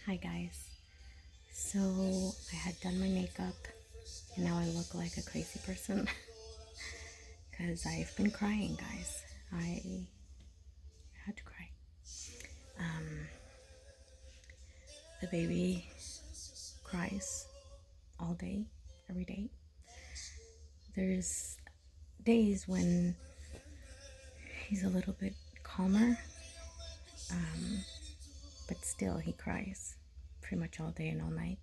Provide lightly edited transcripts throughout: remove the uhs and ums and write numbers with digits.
Hi guys. So I had done my makeup and now I look like a crazy person because I've been crying, guys. I had to cry. Um, the baby cries all day, every day. There's days when he's a little bit calmer, but still he cries pretty much all day and all night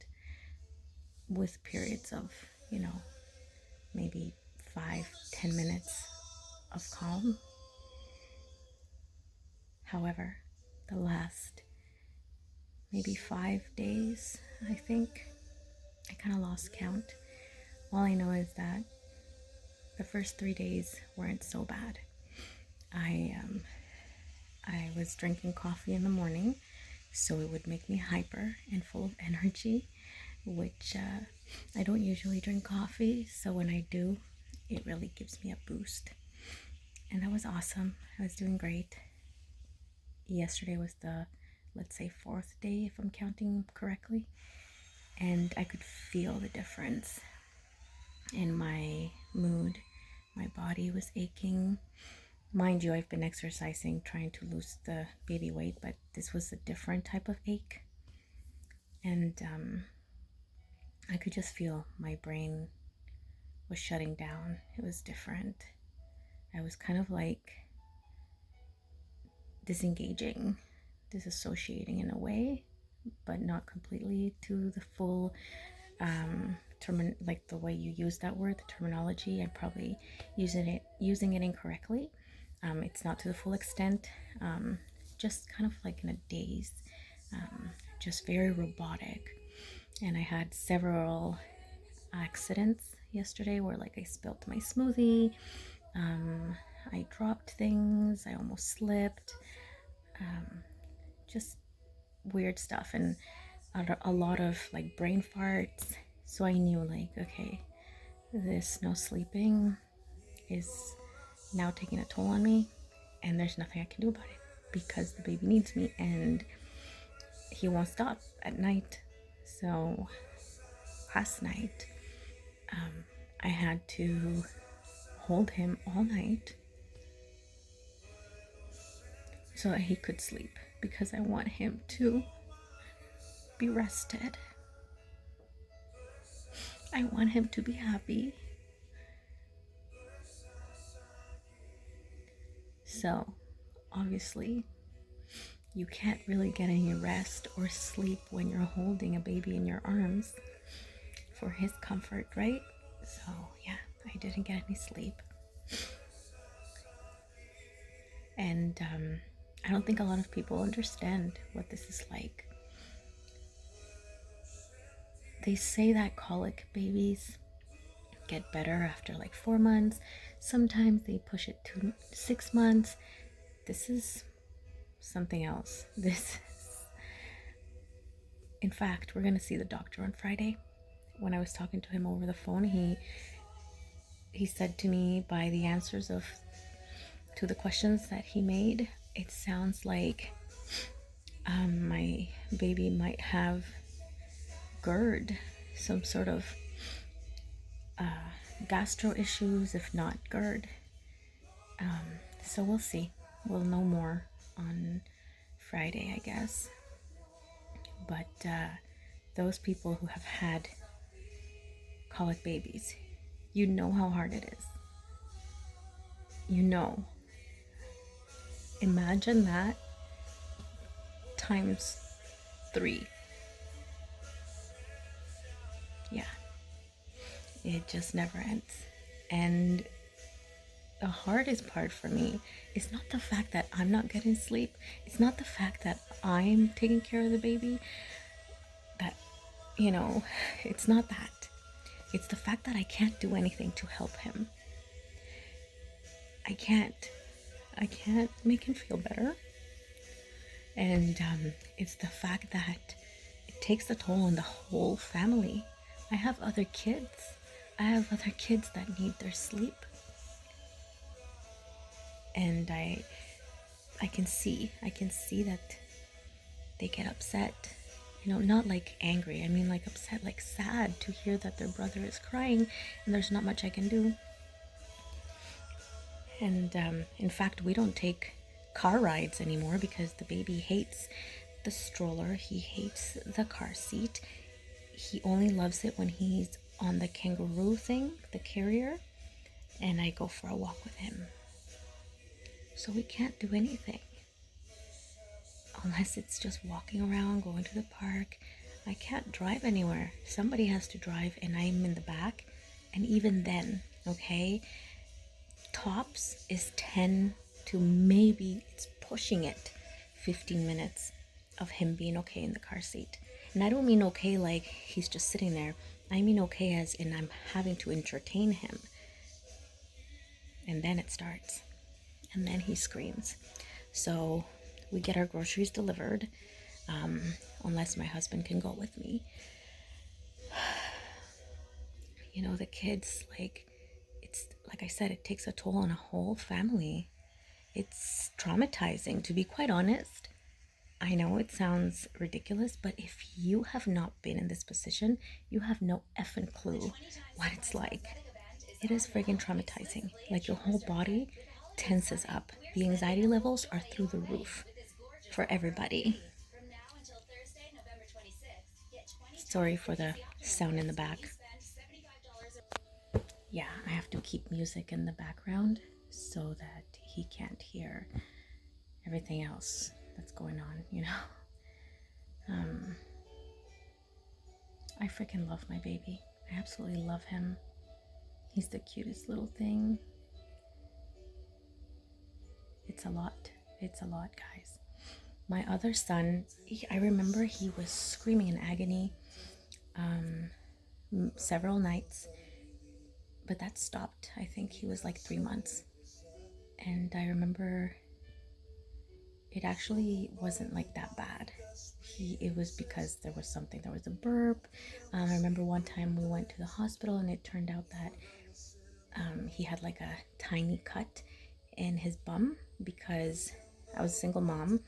with periods of, you know, maybe 5-10 minutes of calm. However, the last maybe 5 days, I think, I kind of lost count. All I know is that the first 3 days weren't so bad. I was drinking coffee in the morning, so it would make me hyper and full of energy, which I don't usually drink coffee, so when I do, it really gives me a boost. And that was awesome. I was doing great. Yesterday was the, let's say, fourth day, if I'm counting correctly, and I could feel the difference in my mood. My body was aching. Mind you, I've been exercising, trying to lose the baby weight, but this was a different type of ache. And I could just feel my brain was shutting down. It was different. I was kind of like disengaging, disassociating in a way, but not completely to the full like the way you use that word, the terminology. I'm probably using it incorrectly. It's not to the full extent. Just kind of like in a daze, just very robotic. And I had several accidents yesterday where, like, I spilled my smoothie. I dropped things. I almost slipped. Just weird stuff, and a lot of like brain farts. So I knew, like, okay, this no sleeping is now taking a toll on me, and there's nothing I can do about it because the baby needs me and he won't stop at night. So last night, I had to hold him all night so that he could sleep because I want him to be rested. I want him to be happy. So obviously, you can't really get any rest or sleep when you're holding a baby in your arms for his comfort, right? So yeah, I didn't get any sleep. And I don't think a lot of people understand what this is like. They say that colic babies get better after like 4 months. Sometimes they push it to 6 months. This is something else. In fact, we're gonna see the doctor on Friday. When I was talking to him over the phone, he said to me, by the answers to the questions that he made, it sounds like my baby might have GERD, some sort of gastro issues, if not GERD. So we'll see. We'll know more on Friday, I guess. But those people who have had colic babies, you know how hard it is. You know. Imagine that times 3. Yeah. It just never ends. And the hardest part for me is not the fact that I'm not getting sleep. It's not the fact that I'm taking care of the baby. It's not that. It's the fact that I can't do anything to help him. I can't make him feel better. And it's the fact that it takes a toll on the whole family. I have other kids. I have other kids that need their sleep. And I can see that they get upset you know, not like angry, I mean like upset, like sad to hear that their brother is crying and there's not much I can do. And in fact, we don't take car rides anymore because the baby hates the stroller, he hates the car seat. He only loves it when he's on the kangaroo thing, the carrier, and I go for a walk with him. So we can't do anything unless it's just walking around, going to the park. I can't drive anywhere. Somebody has to drive, and I'm in the back. And even then, okay, tops is 10 to maybe, it's pushing it, 15 minutes of him being okay in the car seat. And I don't mean okay like he's just sitting there. I mean okay as in I'm having to entertain him. And then it starts. And then he screams. So we get our groceries delivered, unless my husband can go with me. You know, the kids, like, it's like I said, it takes a toll on a whole family. It's traumatizing, to be quite honest. I know it sounds ridiculous, but if you have not been in this position, you have no effing clue what it's like. It is friggin' traumatizing. Like, your whole body tenses up. The anxiety levels are through the roof for everybody. Sorry for the sound in the back. Yeah, I have to keep music in the background so that he can't hear everything else that's going on, you know? I freaking love my baby. I absolutely love him. He's the cutest little thing. It's a lot. It's a lot, guys. My other son, I remember he was screaming in agony several nights, but that stopped. I think he was like 3 months. And I remember it actually wasn't like that bad. It was because there was something, there was a burp. I remember one time we went to the hospital and it turned out that he had like a tiny cut in his bum because I was a single mom,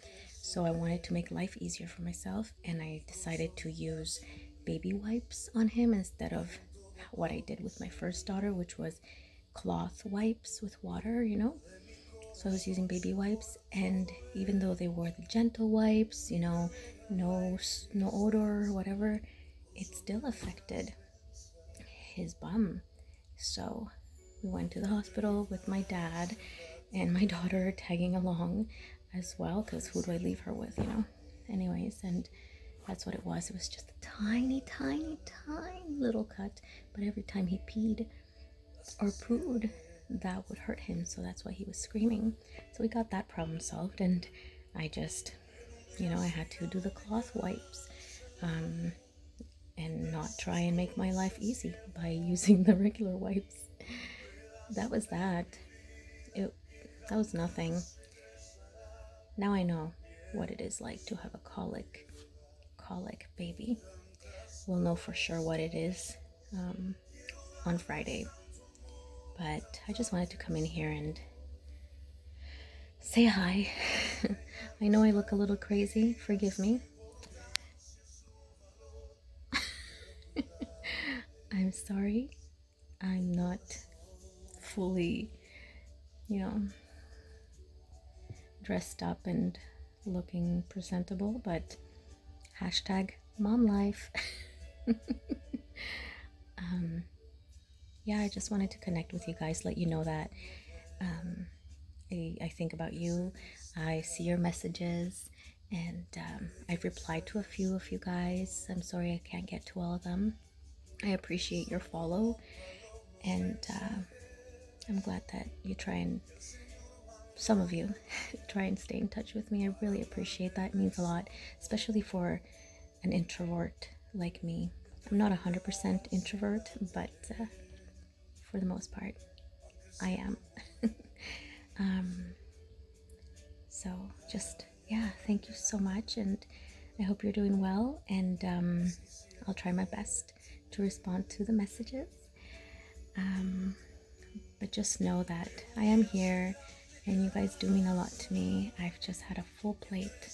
so I wanted to make life easier for myself, and I decided to use baby wipes on him instead of what I did with my first daughter, which was cloth wipes with water, you know. So I was using baby wipes, and even though they were the gentle wipes, you know, no odor or whatever, it still affected his bum. So we went to the hospital with my dad and my daughter tagging along as well, because who do I leave her with, you know? Anyways, and that's what it was. It was just a tiny, tiny, tiny little cut, but every time he peed or pooed, that would hurt him, so that's why he was screaming. So we got that problem solved, and I just, you know, I had to do the cloth wipes and not try and make my life easy by using the regular wipes. That was that. That was nothing. Now I know what it is like to have a colic baby. We'll know for sure what it is on Friday. But I just wanted to come in here and say hi. I know I look a little crazy. Forgive me. I'm sorry. I'm not fully, you know, dressed up and looking presentable, but hashtag mom life. Yeah, I just wanted to connect with you guys, let you know that I think about you. I see your messages, and I've replied to a few of you guys. I'm sorry I can't get to all of them. I appreciate your follow, and I'm glad that you try and, some of you, try and stay in touch with me. I really appreciate that. It means a lot, especially for an introvert like me. I'm not 100% introvert, but for the most part, I am. So just, yeah, thank you so much, and I hope you're doing well, and I'll try my best to respond to the messages. But just know that I am here, and you guys do mean a lot to me. I've just had a full plate,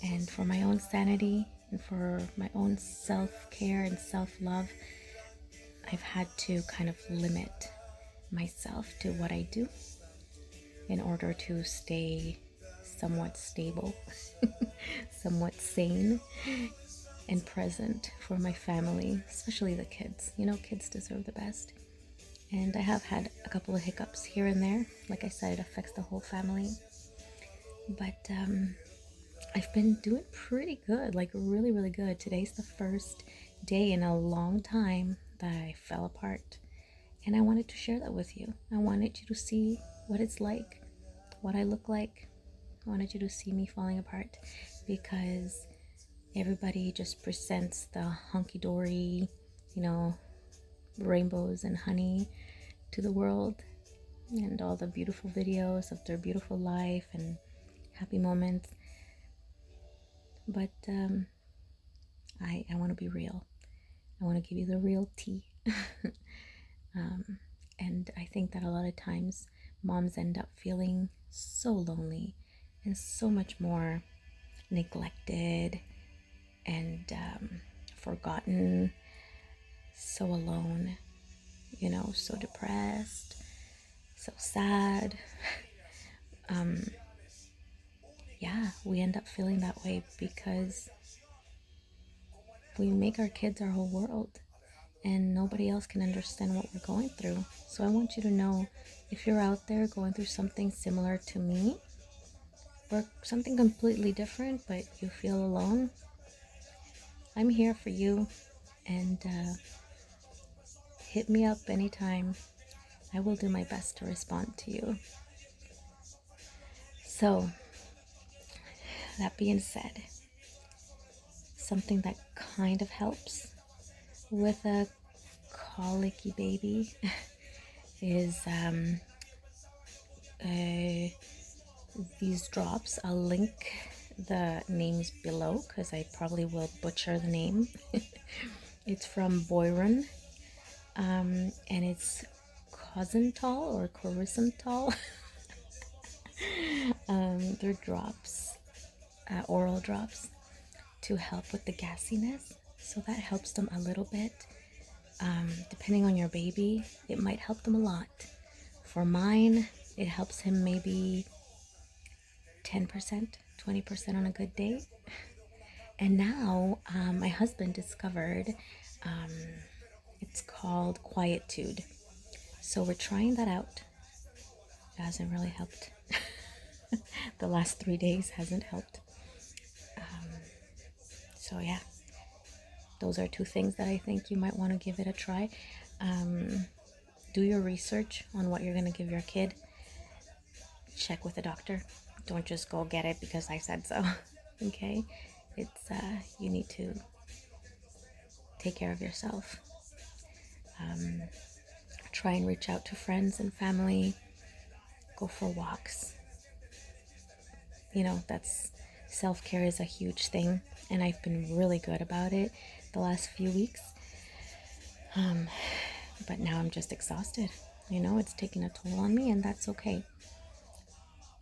and for my own sanity and for my own self-care and self-love, I've had to kind of limit myself to what I do in order to stay somewhat stable, somewhat sane, and present for my family, especially the kids. You know, kids deserve the best. And I have had a couple of hiccups here and there. Like I said, it affects the whole family. But I've been doing pretty good, like really, really good. Today's the first day in a long time that I fell apart. And I wanted to share that with you. I wanted you to see what it's like, what I look like. I wanted you to see me falling apart, because everybody just presents the hunky-dory, you know, rainbows and honey to the world, and all the beautiful videos of their beautiful life and happy moments. But I want to be real. I want to give you the real tea. And I think that a lot of times moms end up feeling so lonely and so much more neglected and forgotten, so alone, you know, so depressed, so sad. Yeah, we end up feeling that way because we make our kids our whole world, and nobody else can understand what we're going through. So I want you to know, if you're out there going through something similar to me, or something completely different, but you feel alone, I'm here for you. And hit me up anytime. I will do my best to respond to you. So, that being said, something that kind of helps with a colicky baby is these drops. I'll link the names below because I probably will butcher the name. It's from Boyron, and it's Cosintol or Corisintol. They're drops, oral drops, to help with the gassiness. So that helps them a little bit. Depending on your baby, it might help them a lot. For mine, it helps him maybe 10%, 20% on a good day. And now my husband discovered it's called Quietude. So we're trying that out. It hasn't really helped. The last 3 days hasn't helped. So yeah, those are two things that I think you might want to give it a try. Do your research on what you're going to give your kid. Check with a doctor. Don't just go get it because I said so. Okay? It's you need to take care of yourself. Try and reach out to friends and family. Go for walks. You know, that's self-care is a huge thing, and I've been really good about it the last few weeks. But now I'm just exhausted. You know, it's taking a toll on me, and that's okay.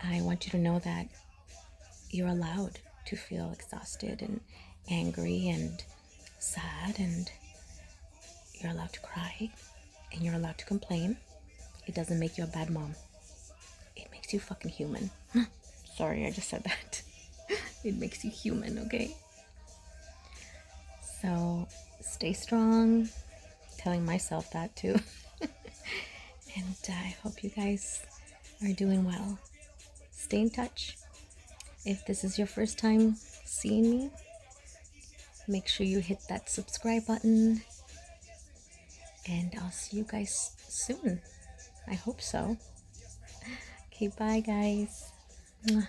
I want you to know that you're allowed to feel exhausted and angry and sad, and you're allowed to cry, and you're allowed to complain. It doesn't make you a bad mom. It makes you fucking human. Sorry, I just said that. It makes you human, okay? So stay strong. Telling myself that too. And I hope you guys are doing well. Stay in touch. If this is your first time seeing me, make sure you hit that subscribe button. And I'll see you guys soon. I hope so. Okay, bye guys. Mwah.